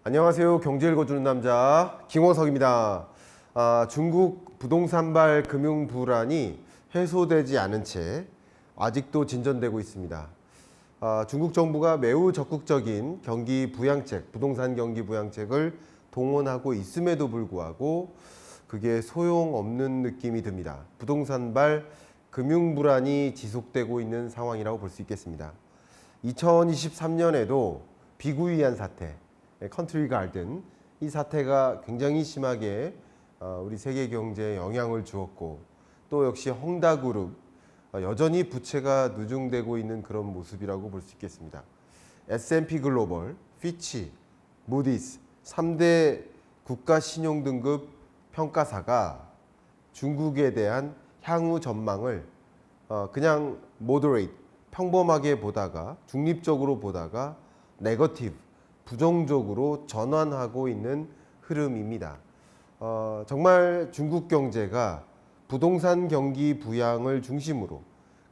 안녕하세요. 경제 읽어주는 남자 김호석입니다. 중국 부동산발 금융 불안이 해소되지 않은 채 아직도 진전되고 있습니다. 중국 정부가 매우 적극적인 경기 부양책, 부동산 경기 부양책을 동원하고 있음에도 불구하고 그게 소용없는 느낌이 듭니다. 부동산발 금융 불안이 지속되고 있는 상황이라고 볼 수 있겠습니다. 2023년에도 비구이안 사태, 컨트리 가든, 이 사태가 굉장히 심하게 우리 세계 경제에 영향을 주었고, 또 역시 헝다그룹 여전히 부채가 누중되고 있는 그런 모습이라고 볼 수 있겠습니다. S&P 글로벌, 피치, 무디스 3대 국가 신용 등급 평가사가 중국에 대한 향후 전망을 그냥 moderate, 평범하게 보다가 중립적으로 보다가 네거티브, 부정적으로 전환하고 있는 흐름입니다. 정말 중국 경제가 부동산 경기 부양을 중심으로,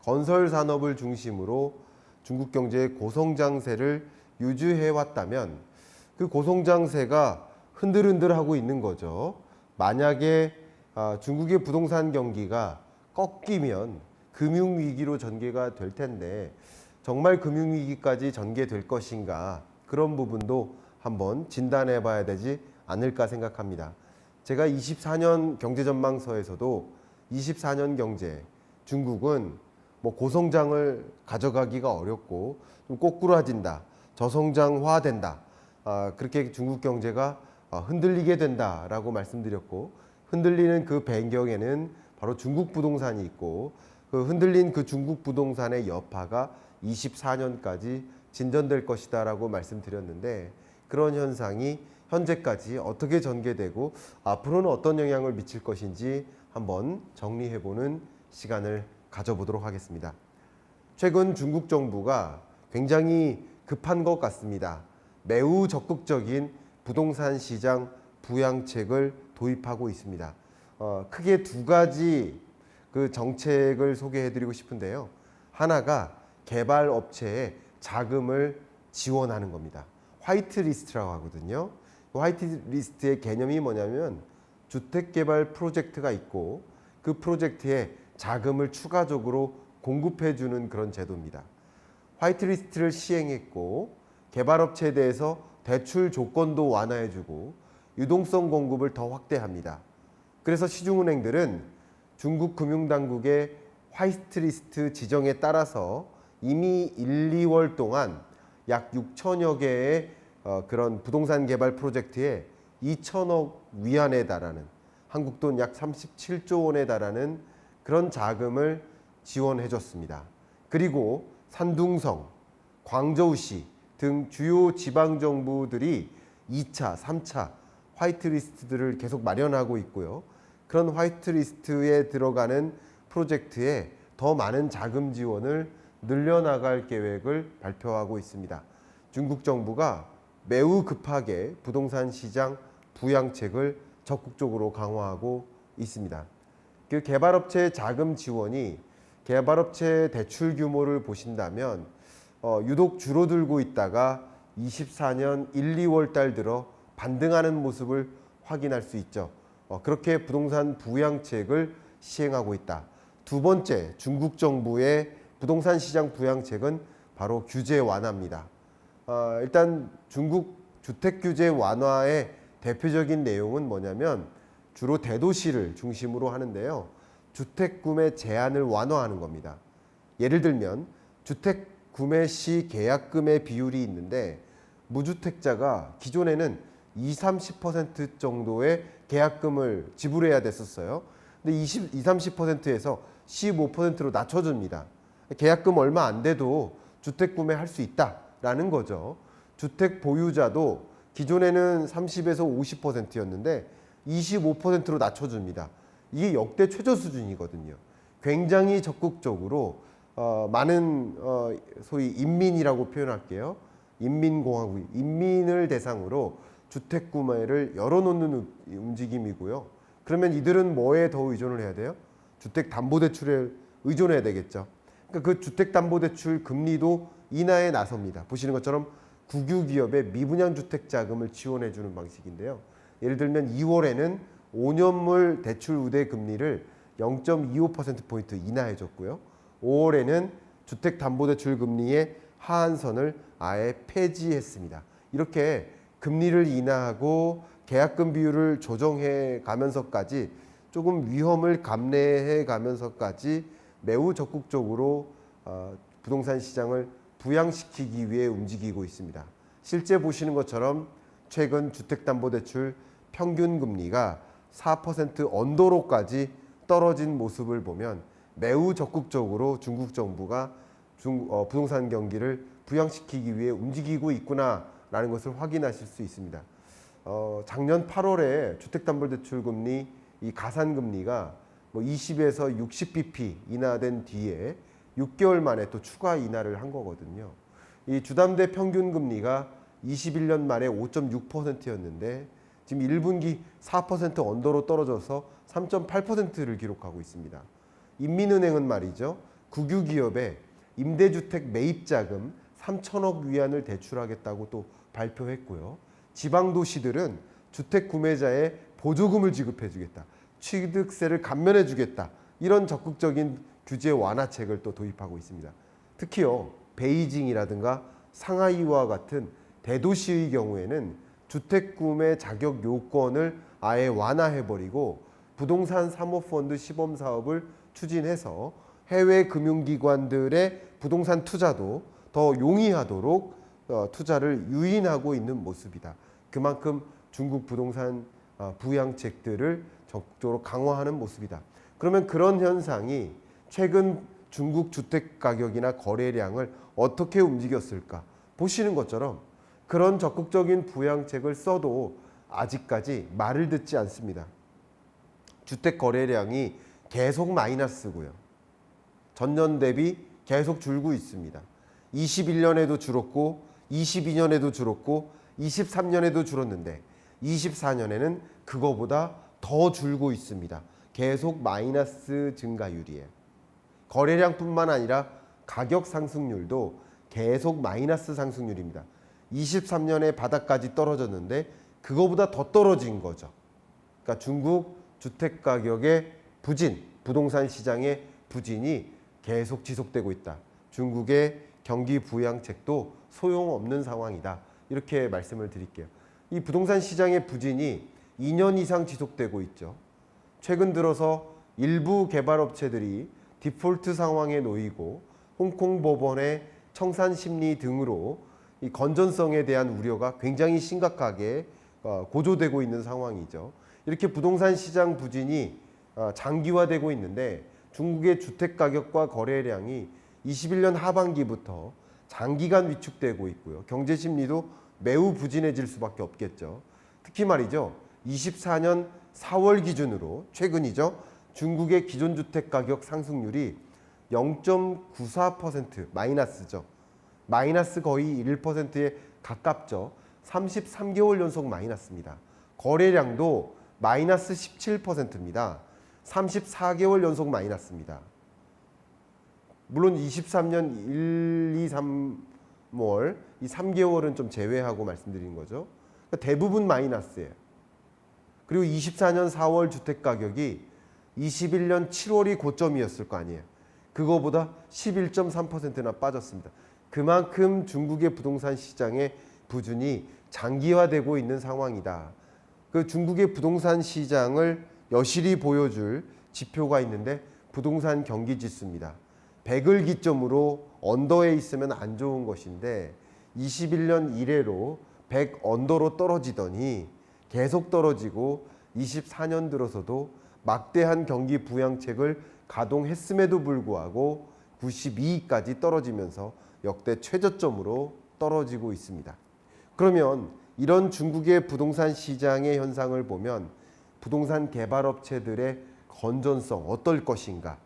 건설 산업을 중심으로 중국 경제의 고성장세를 유지해 왔다면 그 고성장세가 흔들흔들하고 있는 거죠. 만약에 중국의 부동산 경기가 꺾이면 금융위기로 전개가 될 텐데 정말 금융위기까지 전개될 것인가, 그런 부분도 한번 진단해 봐야 되지 않을까 생각합니다. 제가 24년 경제전망서에서도 24년 경제, 중국은 뭐 고성장을 가져가기가 어렵고 좀 꼬꾸라진다, 저성장화된다, 그렇게 중국 경제가 흔들리게 된다라고 말씀드렸고, 흔들리는 그 배경에는 바로 중국 부동산이 있고, 그 흔들린 그 중국 부동산의 여파가 24년까지 진전될 것이다 라고 말씀드렸는데, 그런 현상이 현재까지 어떻게 전개되고 앞으로는 어떤 영향을 미칠 것인지 한번 정리해보는 시간을 가져보도록 하겠습니다. 최근 중국 정부가 굉장히 급한 것 같습니다. 매우 적극적인 부동산 시장 부양책을 도입하고 있습니다. 크게 두 가지 그 정책을 소개해드리고 싶은데요. 하나가 개발 업체에 자금을 지원하는 겁니다. 화이트리스트라고 하거든요. 화이트리스트의 개념이 뭐냐면 주택개발 프로젝트가 있고 그 프로젝트에 자금을 추가적으로 공급해주는 그런 제도입니다. 화이트리스트를 시행했고 개발업체에 대해서 대출 조건도 완화해주고 유동성 공급을 더 확대합니다. 그래서 시중은행들은 중국 금융당국의 화이트리스트 지정에 따라서 이미 1, 2월 동안 약 6천여 개의 그런 부동산 개발 프로젝트에 2천억 위안에 달하는, 한국 돈 약 37조 원에 달하는 그런 자금을 지원해 줬습니다. 그리고 산둥성, 광저우시 등 주요 지방정부들이 2차, 3차 화이트리스트들을 계속 마련하고 있고요. 그런 화이트리스트에 들어가는 프로젝트에 더 많은 자금 지원을 늘려나갈 계획을 발표하고 있습니다. 중국 정부가 매우 급하게 부동산 시장 부양책을 적극적으로 강화하고 있습니다. 그 개발업체의 자금 지원이 개발업체 대출 규모를 보신다면 유독 줄어들고 있다가 24년 1, 2월 달 들어 반등하는 모습을 확인할 수 있죠. 그렇게 부동산 부양책을 시행하고 있다. 두 번째, 중국 정부의 부동산 시장 부양책은 바로 규제 완화입니다. 일단 중국 주택 규제 완화의 대표적인 내용은 뭐냐면 주로 대도시를 중심으로 하는데요. 주택 구매 제한을 완화하는 겁니다. 예를 들면 주택 구매 시 계약금의 비율이 있는데 무주택자가 기존에는 20-30% 정도의 계약금을 지불해야 됐었어요. 근데 20-30%에서 15%로 낮춰줍니다. 계약금 얼마 안 돼도 주택 구매할 수 있다라는 거죠. 주택 보유자도 기존에는 30에서 50%였는데 25%로 낮춰줍니다. 이게 역대 최저 수준이거든요. 굉장히 적극적으로 많은 소위 인민이라고 표현할게요. 인민공화국, 인민을 대상으로 주택 구매를 열어놓는 움직임이고요. 그러면 이들은 뭐에 더 의존을 해야 돼요? 주택담보대출에 의존해야 되겠죠. 그러니까 그 주택담보대출 금리도 인하에 나섭니다. 보시는 것처럼 국유기업의 미분양 주택자금을 지원해주는 방식인데요. 예를 들면 2월에는 5년물 대출 우대 금리를 0.25%포인트 인하해줬고요. 5월에는 주택담보대출 금리의 하한선을 아예 폐지했습니다. 이렇게 금리를 인하하고 계약금 비율을 조정해 가면서까지 조금 위험을 감내해 가면서까지 매우 적극적으로 부동산 시장을 부양시키기 위해 움직이고 있습니다. 실제 보시는 것처럼 최근 주택담보대출 평균 금리가 4% 언더로까지 떨어진 모습을 보면 매우 적극적으로 중국 정부가 부동산 경기를 부양시키기 위해 움직이고 있구나라는 것을 확인하실 수 있습니다. 작년 8월에 주택담보대출 금리 이 가산금리가 20에서 60bp 인하된 뒤에 6개월 만에 또 추가 인하를 한 거거든요. 이 주담대 평균 금리가 21년 말에 5.6%였는데 지금 1분기 4% 언더로 떨어져서 3.8%를 기록하고 있습니다. 인민은행은 말이죠. 국유기업에 임대주택 매입자금 3천억 위안을 대출하겠다고 또 발표했고요. 지방도시들은 주택 구매자에 보조금을 지급해주겠다. 취득세를 감면해주겠다. 이런 적극적인 규제 완화책을 또 도입하고 있습니다. 특히요. 베이징이라든가 상하이와 같은 대도시의 경우에는 주택 구매 자격 요건을 아예 완화해버리고 부동산 사모펀드 시범 사업을 추진해서 해외 금융기관들의 부동산 투자도 더 용이하도록 투자를 유인하고 있는 모습이다. 그만큼 중국 부동산 부양책들을 적극적으로 강화하는 모습이다. 그러면 그런 현상이 최근 중국 주택 가격이나 거래량을 어떻게 움직였을까? 보시는 것처럼 그런 적극적인 부양책을 써도 아직까지 말을 듣지 않습니다. 주택 거래량이 계속 마이너스고요. 전년 대비 계속 줄고 있습니다. 21년에도 줄었고 22년에도 줄었고 23년에도 줄었는데 24년에는 그거보다 더 줄고 있습니다. 계속 마이너스 증가율이에요. 거래량뿐만 아니라 가격 상승률도 계속 마이너스 상승률입니다. 23년에 바닥까지 떨어졌는데 그거보다 더 떨어진 거죠. 그러니까 중국 주택 가격의 부진, 부동산 시장의 부진이 계속 지속되고 있다. 중국의 경기 부양책도 소용없는 상황이다. 이렇게 말씀을 드릴게요. 이 부동산 시장의 부진이 2년 이상 지속되고 있죠. 최근 들어서 일부 개발업체들이 디폴트 상황에 놓이고 홍콩 법원의 청산 심리 등으로 이 건전성에 대한 우려가 굉장히 심각하게 고조되고 있는 상황이죠. 이렇게 부동산 시장 부진이 장기화되고 있는데 중국의 주택 가격과 거래량이 21년 하반기부터 장기간 위축되고 있고요. 경제 심리도 매우 부진해질 수밖에 없겠죠. 특히 말이죠. 24년 4월 기준으로 최근이죠. 중국의 기존 주택 가격 상승률이 0.94% 마이너스죠. 마이너스 거의 1%에 가깝죠. 33개월 연속 마이너스입니다. 거래량도 마이너스 17%입니다. 34개월 연속 마이너스입니다. 물론 23년 1, 2, 3월 이 3개월은 좀 제외하고 말씀드리는 거죠. 그러니까 대부분 마이너스예요. 그리고 24년 4월 주택 가격이 21년 7월이 고점이었을 거 아니에요. 그거보다 11.3%나 빠졌습니다. 그만큼 중국의 부동산 시장의 부진이 장기화되고 있는 상황이다. 그 중국의 부동산 시장을 여실히 보여줄 지표가 있는데 부동산 경기 지수입니다. 100을 기점으로 언더에 있으면 안 좋은 것인데 21년 이래로 100 언더로 떨어지더니 계속 떨어지고 24년 들어서도 막대한 경기 부양책을 가동했음에도 불구하고 92까지 떨어지면서 역대 최저점으로 떨어지고 있습니다. 그러면 이런 중국의 부동산 시장의 현상을 보면 부동산 개발업체들의 건전성 어떨 것인가?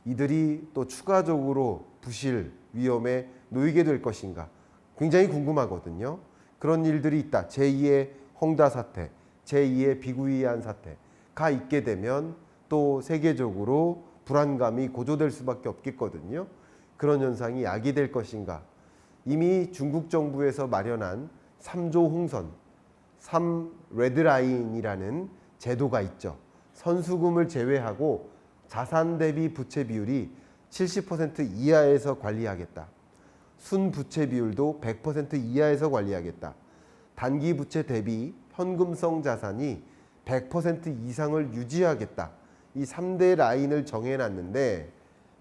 이들이 또 추가적으로 부실 위험에 놓이게 될 것인가? 굉장히 궁금하거든요. 그런 일들이 있다. 제2의 홍다 사태, 제2의 비구이안 사태가 있게 되면 또 세계적으로 불안감이 고조될 수밖에 없겠거든요. 그런 현상이 야기될 것인가. 이미 중국 정부에서 마련한 3조 홍선, 3 레드라인이라는 제도가 있죠. 선수금을 제외하고 자산 대비 부채 비율이 70% 이하에서 관리하겠다. 순부채 비율도 100% 이하에서 관리하겠다. 단기 부채 대비 현금성 자산이 100% 이상을 유지하겠다. 이 3대 라인을 정해놨는데,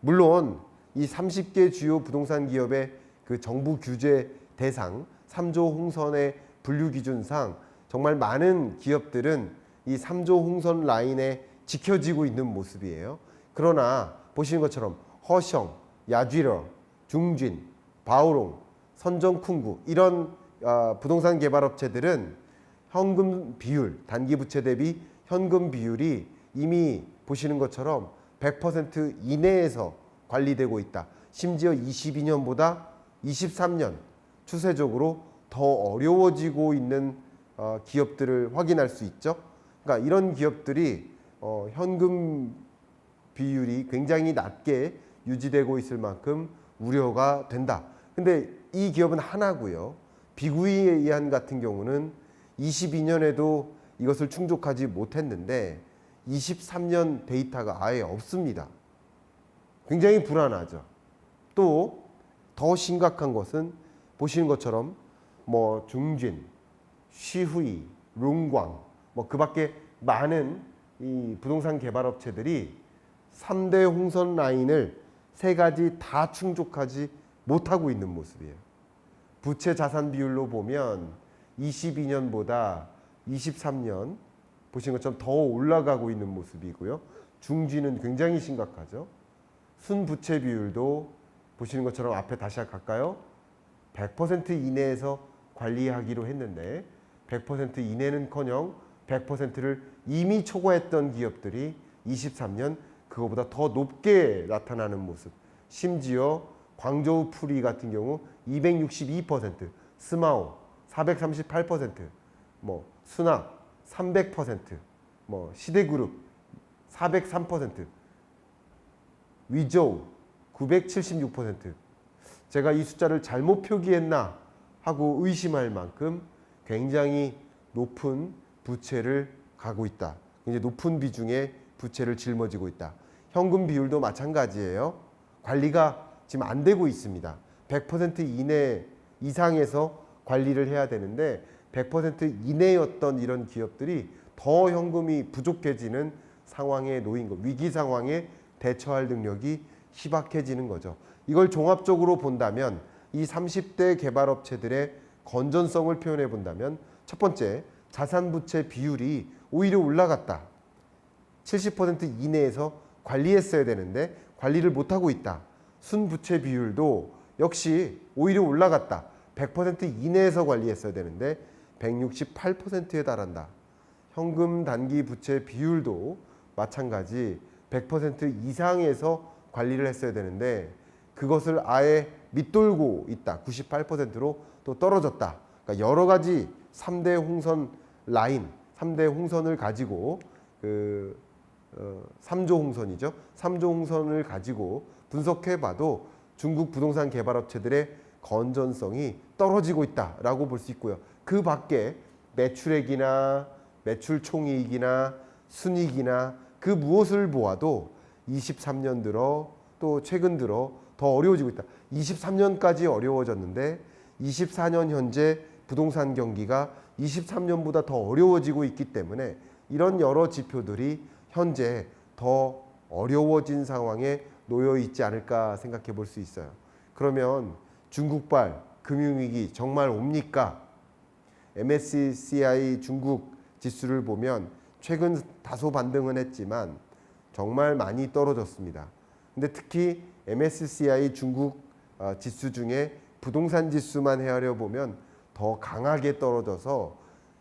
물론 이 30개 주요 부동산 기업의 그 정부 규제 대상 3조 홍선의 분류 기준상 정말 많은 기업들은 이 3조 홍선 라인에 지켜지고 있는 모습이에요. 그러나 보시는 것처럼 허셩, 야쥐러, 중진, 바오롱, 선정쿵구 이런 부동산 개발업체들은 현금 비율, 단기 부채 대비 현금 비율이 이미 보시는 것처럼 100% 이내에서 관리되고 있다. 심지어 22년보다 23년 추세적으로 더 어려워지고 있는 기업들을 확인할 수 있죠. 그러니까 이런 기업들이 현금 비율이 굉장히 낮게 유지되고 있을 만큼 우려가 된다. 근데 이 기업은 하나고요. 비구이안 같은 경우는 22년에도 이것을 충족하지 못했는데 23년 데이터가 아예 없습니다. 굉장히 불안하죠. 또 더 심각한 것은 보시는 것처럼 뭐 중진, 시후이, 룽광 그 밖에 많은 이 부동산 개발업체들이 3대 홍선 라인을 세 가지 다 충족하지 못하고 있는 모습이에요. 부채 자산 비율로 보면 22년보다 23년 보신 것처럼 더 올라가고 있는 모습이고요. 중지는 굉장히 심각하죠. 순부채 비율도 보시는 것처럼 앞에 다시 갈까요? 100% 이내에서 관리하기로 했는데 100% 이내는커녕 100%를 이미 초과했던 기업들이 23년 그거보다 더 높게 나타나는 모습. 심지어 광저우 프리 같은 경우 262%, 스마오 438%, 수납 300%, 시대그룹 403%, 위저우 976%. 제가 이 숫자를 잘못 표기했나 하고 의심할 만큼 굉장히 높은 부채를 가고 있다. 굉장히 높은 비중의 부채를 짊어지고 있다. 현금 비율도 마찬가지예요. 관리가 지금 안 되고 있습니다. 100% 이내 이상에서 관리를 해야 되는데 100% 이내였던 이런 기업들이 더 현금이 부족해지는 상황에 놓인 것, 위기 상황에 대처할 능력이 희박해지는 거죠. 이걸 종합적으로 본다면 이 30대 개발업체들의 건전성을 표현해 본다면 첫 번째, 자산부채 비율이 오히려 올라갔다. 70% 이내에서 관리했어야 되는데 관리를 못하고 있다. 순부채 비율도 역시 오히려 올라갔다. 100% 이내에서 관리했어야 되는데 168%에 달한다. 현금 단기 부채 비율도 마찬가지 100% 이상에서 관리를 했어야 되는데 그것을 아예 밑돌고 있다. 98%로 또 떨어졌다. 그러니까 여러 가지 3대 홍선 라인, 3대 홍선을 가지고 3조 홍선이죠. 3조 홍선을 가지고 분석해 봐도 중국 부동산 개발업체들의 건전성이 떨어지고 있다라고 볼 수 있고요. 그 밖에 매출액이나 매출 총이익이나 순이익이나 그 무엇을 보아도 23년 들어 또 최근 들어 더 어려워지고 있다. 23년까지 어려워졌는데 24년 현재 부동산 경기가 23년보다 더 어려워지고 있기 때문에 이런 여러 지표들이 현재 더 어려워진 상황에 놓여 있지 않을까 생각해 볼 수 있어요. 그러면 중국발 금융위기 정말 옵니까? MSCI 중국 지수를 보면 최근 다소 반등은 했지만 정말 많이 떨어졌습니다. 근데 특히 MSCI 중국 지수 중에 부동산 지수만 헤아려 보면 더 강하게 떨어져서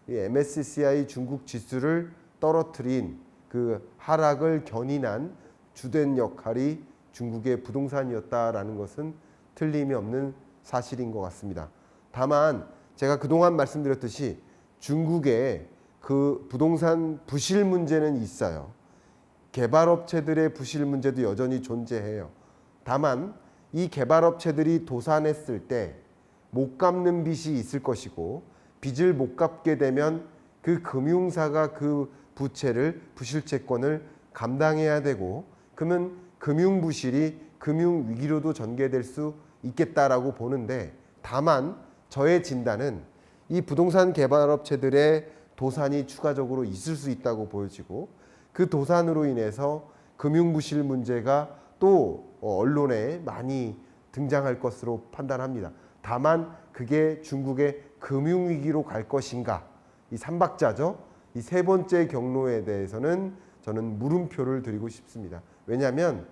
이 MSCI 중국 지수를 떨어뜨린 그 하락을 견인한 주된 역할이 중국의 부동산이었다라는 것은 틀림이 없는 사실인 것 같습니다. 다만 제가 그동안 말씀드렸듯이 중국의 그 부동산 부실 문제는 있어요. 개발업체들의 부실 문제도 여전히 존재해요. 다만 이 개발업체들이 도산했을 때 못 갚는 빚이 있을 것이고, 빚을 못 갚게 되면 그 금융사가 그 부채를, 부실채권을 감당해야 되고, 그러면 금융부실이 금융위기로도 전개될 수 있겠다라고 보는데, 다만 저의 진단은 이 부동산 개발업체들의 도산이 추가적으로 있을 수 있다고 보여지고, 그 도산으로 인해서 금융부실 문제가 또 언론에 많이 등장할 것으로 판단합니다. 다만 그게 중국의 금융위기로 갈 것인가, 이 삼박자죠. 이 세 번째 경로에 대해서는 저는 물음표를 드리고 싶습니다. 왜냐하면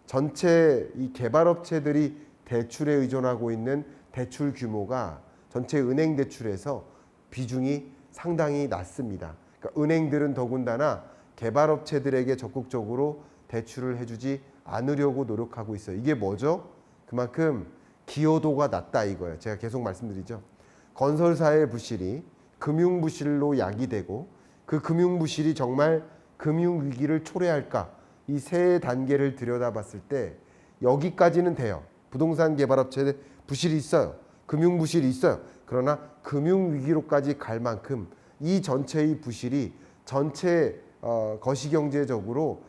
전체 이 개발업체들이 대출에 의존하고 있는 대출 규모가 전체 은행 대출에서 비중이 상당히 낮습니다. 그러니까 은행들은 더군다나 개발업체들에게 적극적으로 대출을 해주지 않으려고 노력하고 있어요. 이게 뭐죠? 그만큼 기여도가 낮다 이거예요. 제가 계속 말씀드리죠. 건설사의 부실이 금융부실로 야기되고, 그 금융부실이 정말 금융위기를 초래할까? 이 세 단계를 들여다봤을 때 여기까지는 돼요. 부동산 개발업체에 부실이 있어요. 금융부실이 있어요. 그러나 금융위기로까지 갈 만큼 이 전체의 부실이 전체 거시경제적으로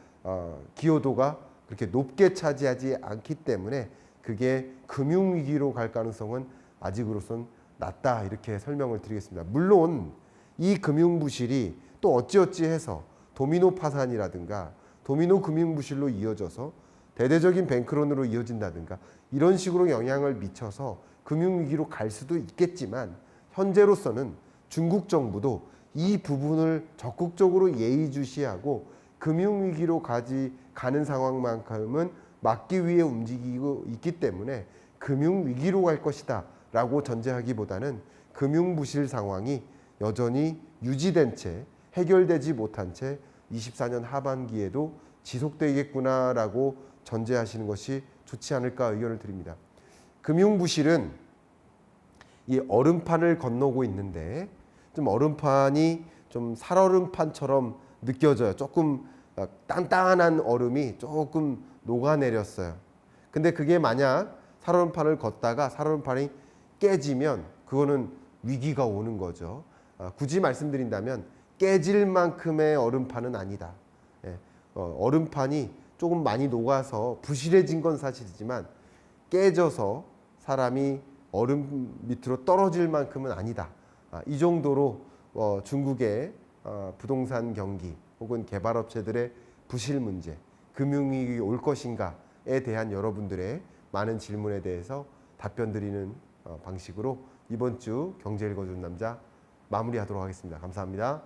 기여도가 그렇게 높게 차지하지 않기 때문에 그게 금융위기로 갈 가능성은 아직으로선 낮다, 이렇게 설명을 드리겠습니다. 물론 이 금융부실이 또 어찌어찌 해서 도미노 파산이라든가 도미노 금융부실로 이어져서 대대적인 뱅크런으로 이어진다든가 이런 식으로 영향을 미쳐서 금융위기로 갈 수도 있겠지만, 현재로서는 중국 정부도 이 부분을 적극적으로 예의주시하고 금융위기로 가는 상황만큼은 막기 위해 움직이고 있기 때문에 금융위기로 갈 것이다 라고 전제하기보다는 금융부실 상황이 여전히 유지된 채, 해결되지 못한 채 24년 하반기에도 지속되겠구나라고 전제하시는 것이 좋지 않을까 의견을 드립니다. 금융부실은 이 얼음판을 건너고 있는데, 좀 얼음판이 좀 살얼음판처럼 느껴져요. 조금 단단한 얼음이 조금 녹아내렸어요. 근데 그게 만약 살얼음판을 걷다가 살얼음판이 깨지면 그거는 위기가 오는 거죠. 굳이 말씀드린다면 깨질 만큼의 얼음판은 아니다. 얼음판이 조금 많이 녹아서 부실해진 건 사실이지만 깨져서 사람이 얼음 밑으로 떨어질 만큼은 아니다. 이 정도로 중국의 부동산 경기 혹은 개발업체들의 부실 문제, 금융위기 올 것인가에 대한 여러분들의 많은 질문에 대해서 답변 드리는 방식으로 이번 주 경제 읽어주는 남자 마무리하도록 하겠습니다. 감사합니다.